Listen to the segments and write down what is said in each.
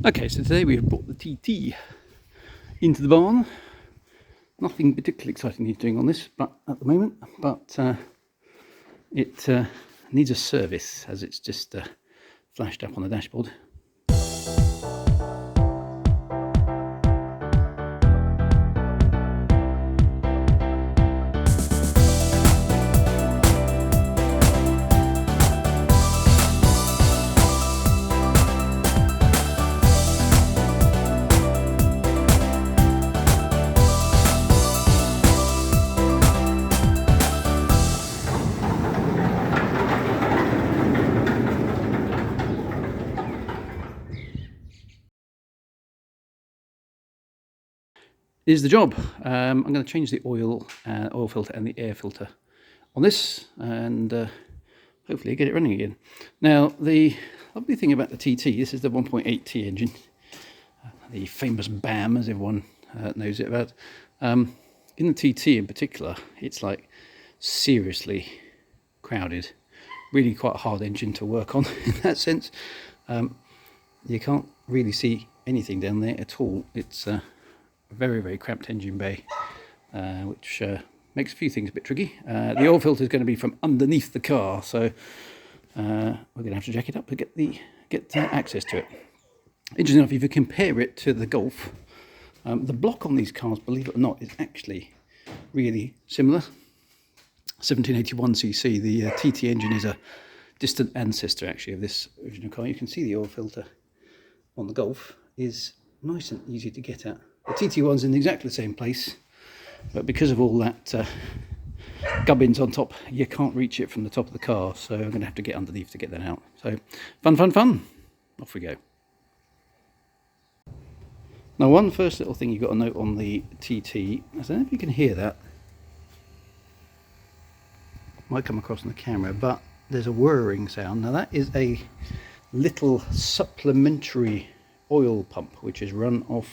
Okay, so today we have brought the TT into the barn. Nothing particularly exciting he's doing on this but at the moment, but it needs a service as it's just flashed up on the dashboard. Is the job. I'm going to change the oil filter and the air filter on this, and hopefully get it running again. Now, the lovely thing about the TT, this is the 1.8T engine, the famous BAM, as everyone knows it about. In the TT in particular, it's like seriously crowded, really quite a hard engine to work on in that sense. You can't really see anything down there at all. It's very, very cramped engine bay, which makes a few things a bit tricky. The oil filter is going to be from underneath the car, so we're going to have to jack it up to get access to it. Interesting enough, if you compare it to the Golf, the block on these cars, believe it or not, is actually really similar. 1781cc, the TT engine is a distant ancestor actually of this original car. You can see the oil filter on the Golf is nice and easy to get at. The TT one's in exactly the same place, but because of all that gubbins on top, you can't reach it from the top of the car, so I'm going to have to get underneath to get that out. So fun, off we go. Now, one first little thing you've got to note on the TT, I don't know if you can hear that, might come across on the camera, but there's a whirring sound. Now that is a little supplementary oil pump which is run off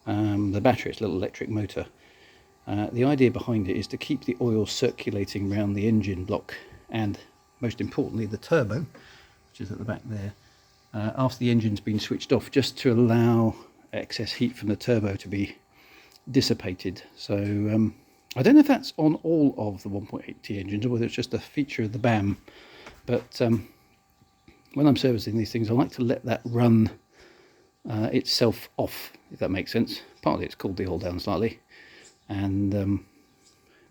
the battery. It's a little electric motor. The idea behind it is to keep the oil circulating around the engine block and, most importantly, the turbo, which is at the back there, after the engine's been switched off, just to allow excess heat from the turbo to be dissipated. So I don't know if that's on all of the 1.8T engines or whether it's just a feature of the BAM, but when I'm servicing these things, I like to let that run itself off, if that makes sense. Partly it's cooled the oil down slightly, and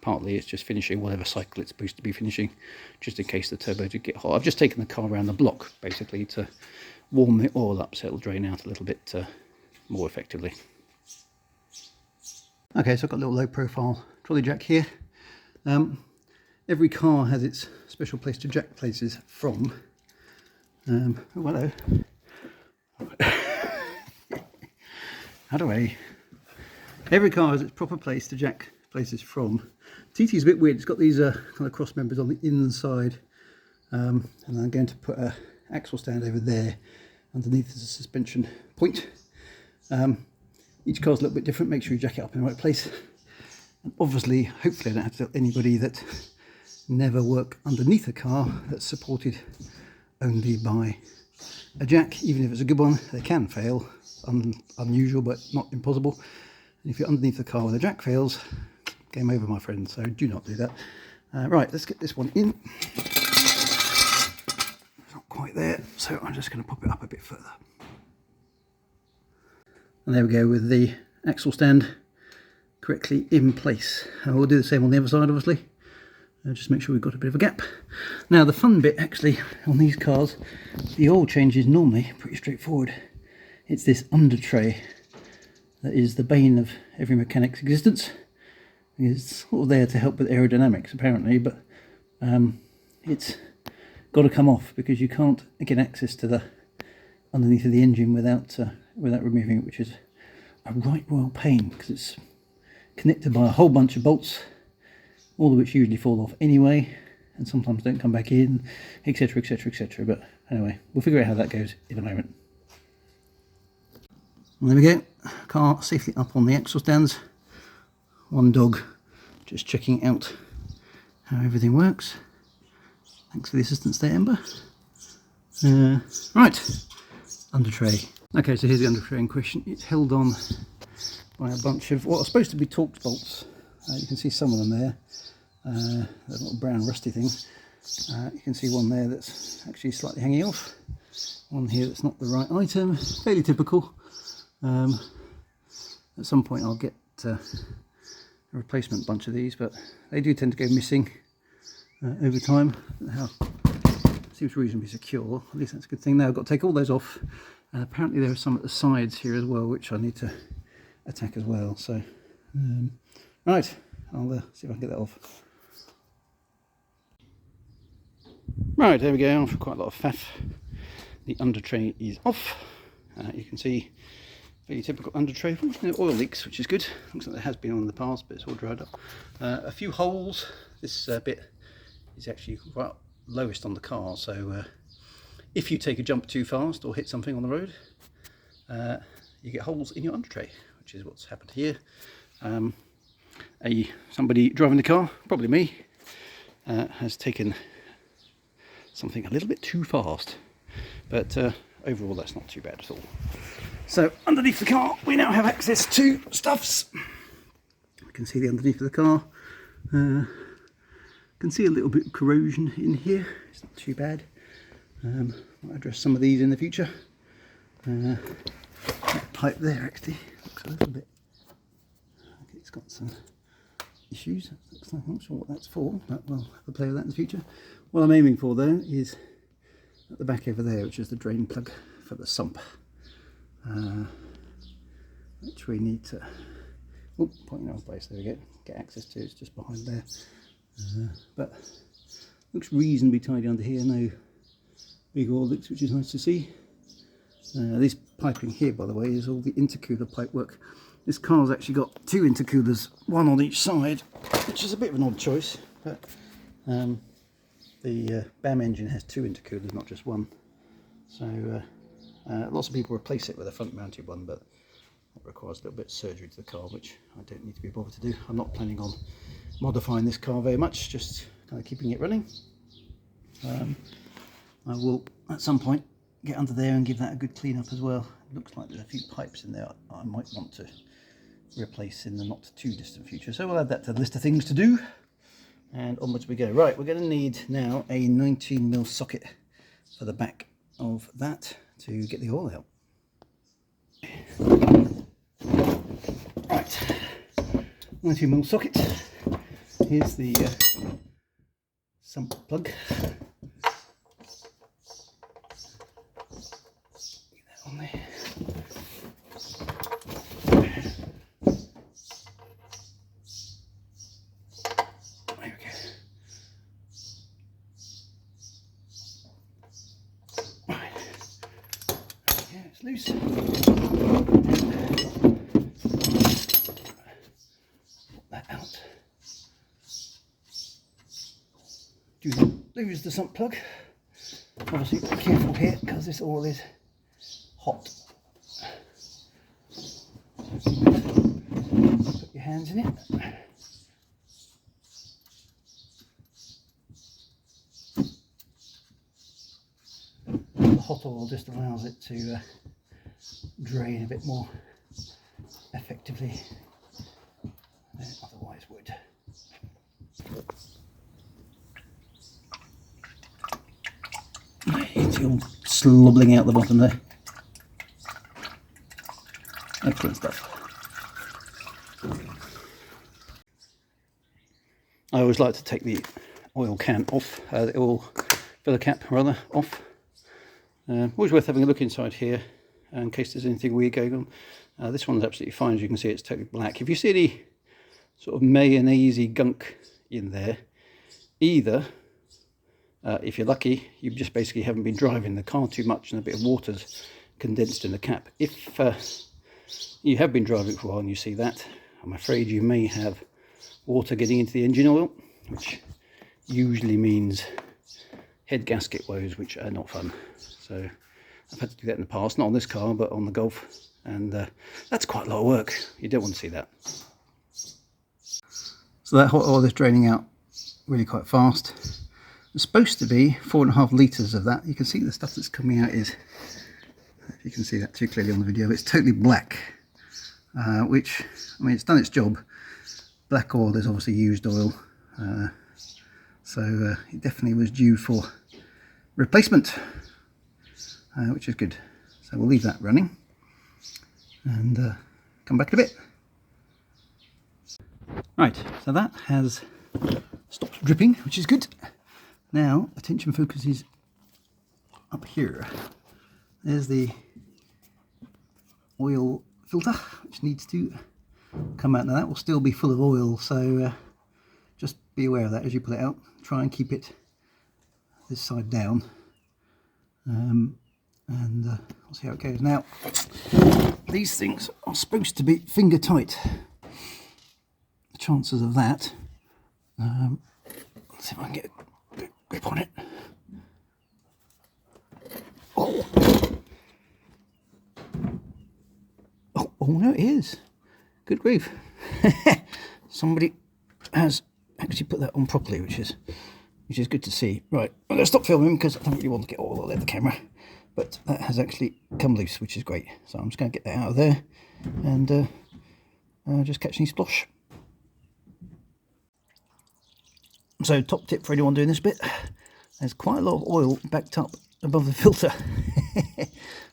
partly it's just finishing whatever cycle it's supposed to be finishing, just in case the turbo did get hot. I've just taken the car around the block basically to warm the oil up so it'll drain out a little bit more effectively. Okay, so I've got a little low profile trolley jack here. Every car has its special place to jack places from. Oh, hello. Every car has its proper place to jack places from. TT is a bit weird. It's got these kind of cross members on the inside, and I'm going to put a axle stand over there. Underneath is a suspension point. Each car's a little bit different. Make sure you jack it up in the right place. And obviously, hopefully, I don't have to tell anybody that never work underneath a car that's supported only by a jack. Even if it's a good one, they can fail. Unusual, but not impossible. And if you're underneath the car when the jack fails, game over, my friend. So do not do that. Right, let's get this one in. It's not quite there, so I'm just going to pop it up a bit further. And there we go, with the axle stand correctly in place. And we'll do the same on the other side, obviously. Just make sure we've got a bit of a gap. Now, the fun bit actually on these cars, the oil change is normally pretty straightforward. It's this under tray that is the bane of every mechanic's existence. It's sort of there to help with aerodynamics apparently, but it's got to come off because you can't get access to the underneath of the engine without removing it, which is a right royal pain because it's connected by a whole bunch of bolts, all of which usually fall off anyway and sometimes don't come back in, etc, etc, etc. But anyway, we'll figure out how that goes in a moment. Well, there we go, car safely up on the axle stands. One dog just checking out how everything works. Thanks for the assistance there, Ember. Right, under tray. Okay, so here's the undertray in question. It's held on by a bunch of what are supposed to be Torx bolts. You can see some of them there. They're little brown rusty things. You can see one there that's actually slightly hanging off. One here that's not the right item. Fairly typical. At some point I'll get a replacement bunch of these, but they do tend to go missing over time. How seems reasonably secure. At least that's a good thing. Now I've got to take all those off. Apparently there are some at the sides here as well, which I need to attack as well. So, right, I'll see if I can get that off. Right, there we go. After quite a lot of faff, the under tray is off. You can see very typical under tray. No oil leaks, which is good. Looks like there has been on in the past, but it's all dried up. A few holes. This bit is actually right lowest on the car, so if you take a jump too fast or hit something on the road, you get holes in your under tray, which is what's happened here. Somebody driving the car, probably me, has taken something a little bit too fast, but overall that's not too bad at all. So underneath the car we now have access to stuffs. You can see the underneath of the car. Can see a little bit of corrosion in here. It's not too bad. I'll address some of these in the future. That pipe there actually looks a little bit, okay, it's got some issues. Looks like, I'm not sure what that's for, but we'll have a play with that in the future. What I'm aiming for though is at the back over there, which is the drain plug for the sump, which we need to, oh, pointing out place, there we go, get access to. It's just behind there, but looks reasonably tidy under here. No big oil leaks, which is nice to see. This piping here, by the way, is all the intercooler pipe work. This car's actually got two intercoolers, one on each side, which is a bit of an odd choice, but the BAM engine has two intercoolers, not just one. So lots of people replace it with a front mounted one, but that requires a little bit of surgery to the car, which I don't need to be bothered to do. I'm not planning on modifying this car very much, just kind of keeping it running. I will at some point get under there and give that a good clean up as well. It looks like there's a few pipes in there I might want to replace in the not too distant future, so we'll add that to the list of things to do, and onwards we go. Right, we're going to need now a 19mm socket for the back of that to get the oil out. Right, 19mm socket. Here's the sump plug. On there. There we go. Right. Yeah, it's loose. Put that out. Do not lose the sump plug. Obviously be careful here because this oil is hot. Put your hands in it. The hot oil just allows it to drain a bit more effectively than it otherwise would. It's all slobbling out the bottom there. Excellent stuff. I always like to take the oil can off, the oil filler cap rather, off. Always worth having a look inside here in case there's anything weird going on. This one's absolutely fine, as you can see. It's totally black. If you see any sort of mayonnaise gunk in there, either if you're lucky, you just basically haven't been driving the car too much and a bit of water's condensed in the cap. If you have been driving for a while and you see that, I'm afraid you may have water getting into the engine oil, which usually means head gasket woes, which are not fun. So I've had to do that in the past, not on this car, but on the Golf, and that's quite a lot of work. You don't want to see that. So that hot oil is draining out really quite fast. It's supposed to be 4.5 litres of that. You can see the stuff that's coming out is If you can see that too clearly on the video, it's totally black, which, I mean, it's done its job. Black oil is obviously used oil, so it definitely was due for replacement, which is good. So we'll leave that running and come back in a bit. Right, so that has stopped dripping, which is good. Now attention focus is up here. There's the oil filter, which needs to come out. Now that will still be full of oil, so just be aware of that as you pull it out. Try and keep it this side down, and we'll see how it goes. Now these things are supposed to be finger tight. The chances of that, let's see if I can get a good grip on it. Oh, oh no, it is. Good grief. Somebody has actually put that on properly, which is good to see. Right, I'm going to stop filming because I don't really want to get all over the camera, but that has actually come loose, which is great. So I'm just going to get that out of there and just catch any splosh. So top tip for anyone doing this bit, there's quite a lot of oil backed up above the filter.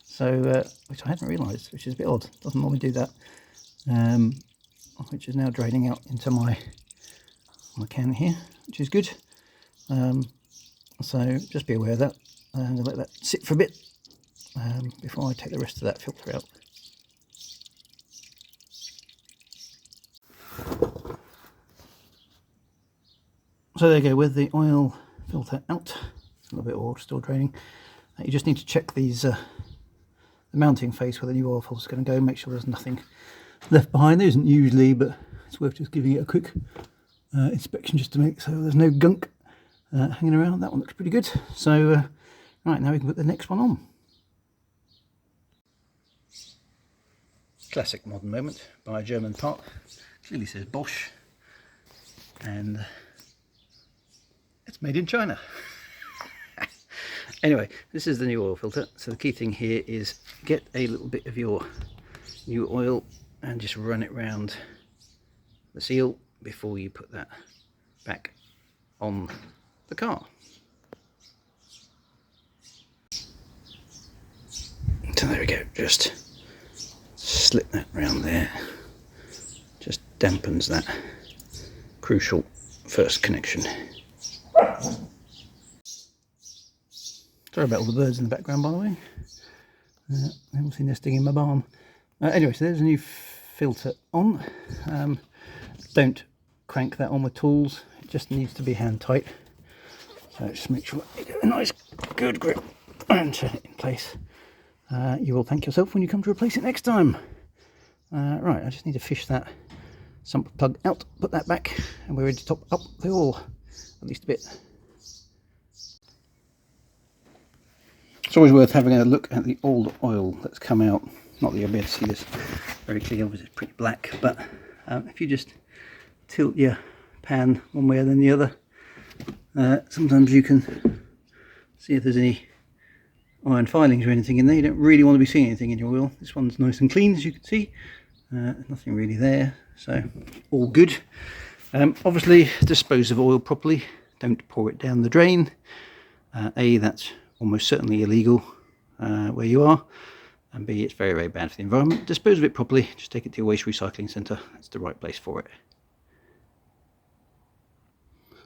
So which I hadn't realised, which is a bit odd, doesn't normally do that, which is now draining out into my can here, which is good. So just be aware of that. I'm going to let that sit for a bit before I take the rest of that filter out. So there you go, with the oil filter out, a little bit of oil still draining. You just need to check these the mounting face where the new oil filter is going to go, make sure there's nothing left behind. There isn't usually, but it's worth just giving it a quick inspection just to make so there's no gunk hanging around. That one looks pretty good. So right, now we can put the next one on. Classic modern moment by a German part. Clearly says Bosch, and it's made in China. Anyway, this is the new oil filter. So the key thing here is get a little bit of your new oil and just run it round the seal before you put that back on the car. So there we go, just slip that round there. Just dampens that crucial first connection. Sorry about all the birds in the background, by the way. They must be nesting in my barn. Anyway, so there's a new filter on. Don't crank that on with tools. It just needs to be hand tight. So just make sure you get a nice good grip and turn it in place. You will thank yourself when you come to replace it next time. Right, I just need to fish that sump plug out, put that back, and we're ready to top up the oil, at least a bit. It's always worth having a look at the old oil that's come out. Not that you'll be able to see this very clearly, obviously it's pretty black, but if you just tilt your pan one way than the other, sometimes you can see if there's any iron filings or anything in there. You don't really want to be seeing anything in your oil. This one's nice and clean, as you can see. Nothing really there, so all good. Obviously dispose of oil properly, don't pour it down the drain. That's almost certainly illegal where you are, and B, it's very, very bad for the environment. Dispose of it properly, just take it to your waste recycling centre. That's the right place for it.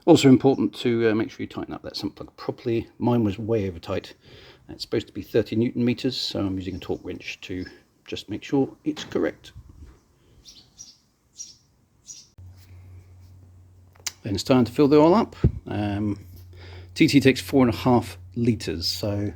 Also important to make sure you tighten up that sump plug properly. Mine was way over tight. It's supposed to be 30 Newton meters, so I'm using a torque wrench to just make sure it's correct. Then it's time to fill the oil up. TT takes 4.5 litres, so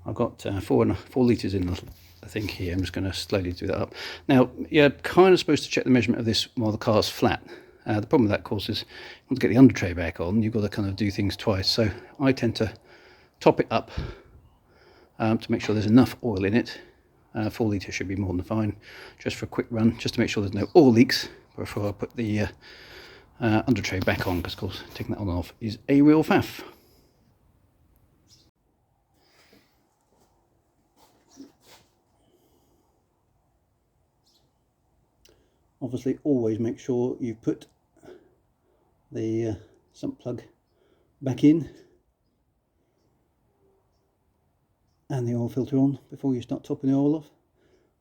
I've got 4 litres in the thing here. I'm just going to slowly do that up. Now, you're kind of supposed to check the measurement of this while the car's flat. The problem with that, of course, is you want to get the under tray back on, you've got to kind of do things twice. So I tend to top it up to make sure there's enough oil in it. 4 litres should be more than fine, just for a quick run, just to make sure there's no oil leaks before I put the under tray back on, because of course taking that on and off is a real faff. Obviously always make sure you put the sump plug back in and the oil filter on before you start topping the oil off,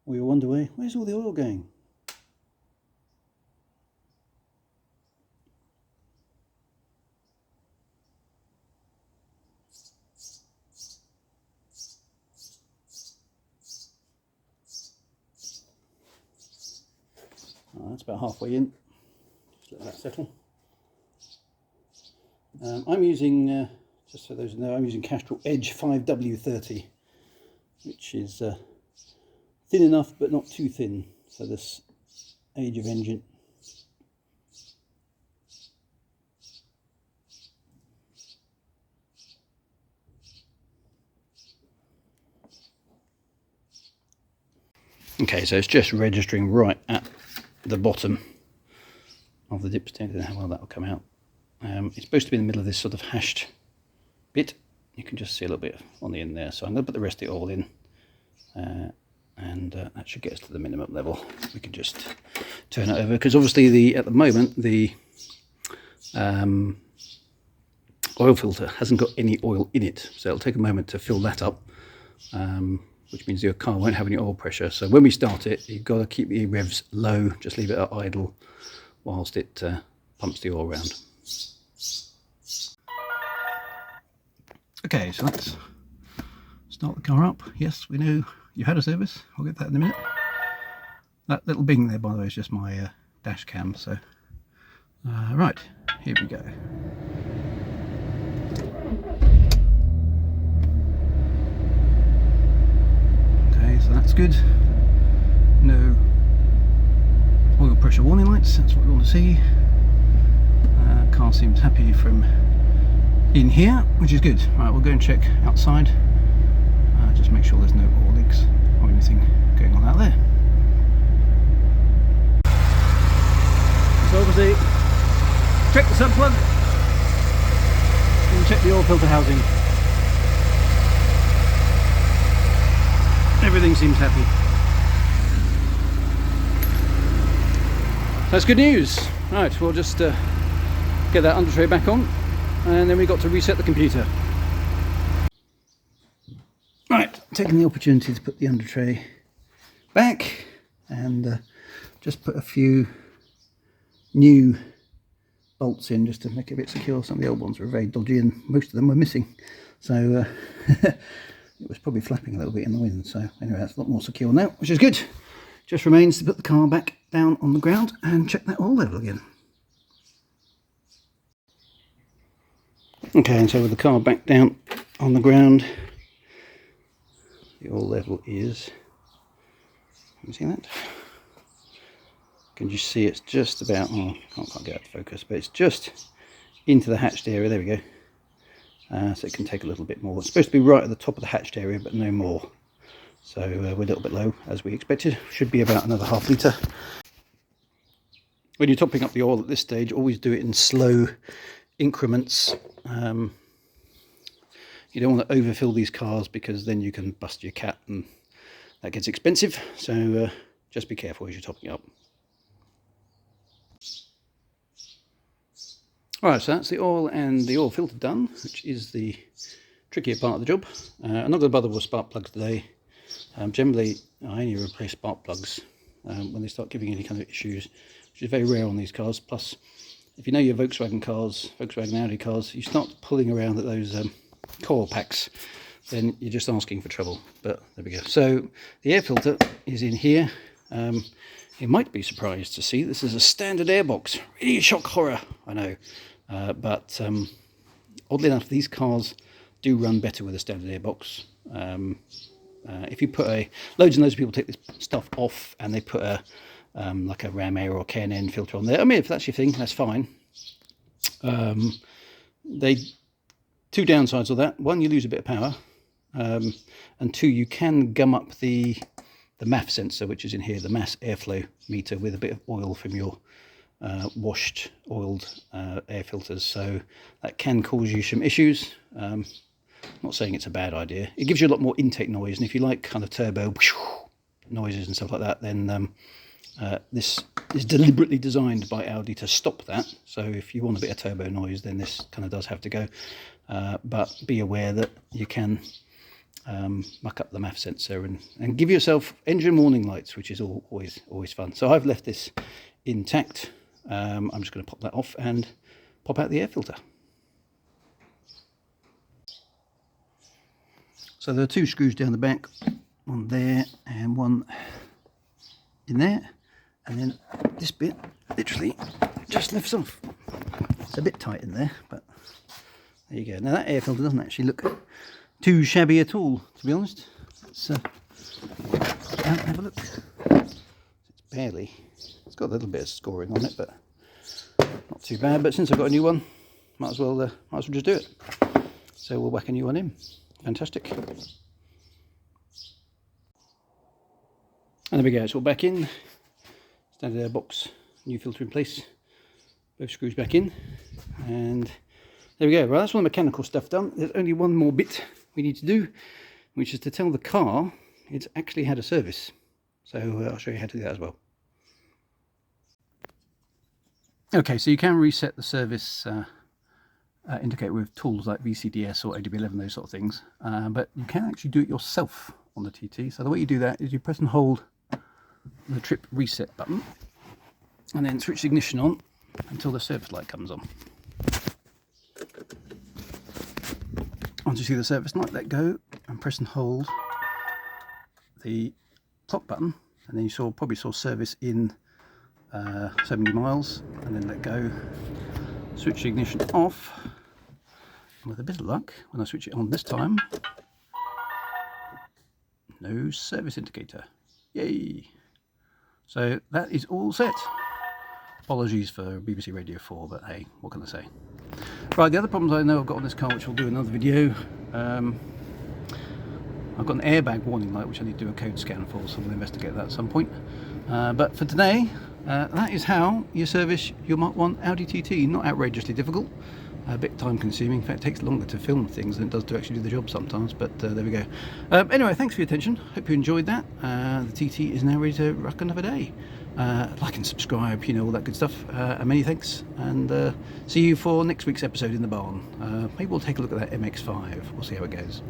or you'll wonder where's all the oil going? That's about halfway in. Just let that settle. I'm using, just so those know, I'm using Castrol Edge 5W30, which is thin enough but not too thin for this age of engine. Okay, so it's just registering right at the bottom of the dipstick. I don't know how well that will come out. It's supposed to be in the middle of this sort of hashed bit. You can just see a little bit on the end there. So I'm going to put the rest of it all in, and that should get us to the minimum level. We can just turn it over, because obviously at the moment the oil filter hasn't got any oil in it, so it'll take a moment to fill that up. Which means your car won't have any oil pressure. So when we start it, you've got to keep the revs low, just leave it at idle whilst it pumps the oil around. Okay, so let's start the car up. Yes, we know you had a service. I'll get that in a minute. That little bing there, by the way, is just my dash cam. So, right, here we go. So that's good. No oil pressure warning lights, that's what we want to see. Car seems happy from in here, which is good. Right, we'll go and check outside. Just make sure there's no oil leaks or anything going on out there. So obviously, check the sump plug and check the oil filter housing. Everything seems happy. That's good news. Right, we'll just get that under tray back on, and then we've got to reset the computer. Right, taking the opportunity to put the under tray back and just put a few new bolts in just to make it a bit secure. Some of the old ones were very dodgy and most of them were missing. So it was probably flapping a little bit in the wind, so anyway, that's a lot more secure now, which is good. Just remains to put the car back down on the ground and check that oil level again. Okay, and so with the car back down on the ground, the oil level is, can you see that? Can you see it's just about, oh, can't get out of focus, but it's just into the hatched area, there we go. So it can take a little bit more. It's supposed to be right at the top of the hatched area, but no more. So we're a little bit low, as we expected. Should be about another ½ litre. When you're topping up the oil at this stage, always do it in slow increments. You don't want to overfill these cars, because then you can bust your cat and that gets expensive. So just be careful as you're topping up. Alright, so that's the oil and the oil filter done, which is the trickier part of the job. I'm not going to bother with spark plugs today. Generally, I only replace spark plugs when they start giving any kind of issues, which is very rare on these cars. Plus, if you know your Volkswagen cars, Volkswagen Audi cars, you start pulling around at those coil packs, then you're just asking for trouble. But there we go. So the air filter is in here. You might be surprised to see this is a standard airbox. Really shock horror, I know. But oddly enough, these cars do run better with a standard airbox. If you put loads and loads of people take this stuff off and they put a like a Ram Air or K&N filter on there. I mean, if that's your thing, that's fine. Two downsides of that: one, you lose a bit of power, and two, you can gum up the MAF sensor, which is in here, the mass airflow meter, with a bit of oil from your washed, oiled air filters. So that can cause you some issues. I'm not saying it's a bad idea. It gives you a lot more intake noise, and if you like kind of turbo, noises and stuff like that, then this is deliberately designed by Audi to stop that. So if you want a bit of turbo noise, then this kind of does have to go. But be aware that you can muck up the MAF sensor and give yourself engine warning lights, which is always fun. So I've left this intact. I'm just going to pop that off and pop out the air filter. So there are two screws down the back, one there and one in there, and then this bit literally just lifts off. It's a bit tight in there, but there you go. Now that air filter doesn't actually look too shabby at all, to be honest. Let's pop it out and have a look. It's got a little bit of scoring on it, but not too bad. But since I've got a new one, might as well just do it. So we'll whack a new one in. Fantastic. And there we go, it's all back in. Standard air box, new filter in place. Both screws back in. And there we go. Right, that's all the mechanical stuff done. There's only one more bit we need to do, which is to tell the car it's actually had a service. So I'll show you how to do that as well. Okay, so you can reset the service indicator with tools like VCDS or ADB11, those sort of things, but you can actually do it yourself on the TT. So the way you do that is you press and hold the trip reset button and then switch the ignition on until the service light comes on. Once you see the service light, let go and press and hold the clock button, and then you probably saw service in 70 miles, and then let go, switch the ignition off, and with a bit of luck, when I switch it on this time, no service indicator. Yay! So that is all set. Apologies for BBC Radio 4, but hey, what can I say? Right, the other problems I know I've got on this car, which I'll do another video, I've got an airbag warning light which I need to do a code scan for, so we'll investigate that at some point. But for today, that is how you service your Mk1 Audi TT. Not outrageously difficult, a bit time consuming. In fact, it takes longer to film things than it does to actually do the job sometimes, but there we go. Anyway, thanks for your attention. Hope you enjoyed that. The TT is now ready to rock another day. Like and subscribe, you know, all that good stuff. And many thanks, and see you for next week's episode in the barn. Maybe we'll take a look at that MX-5. We'll see how it goes.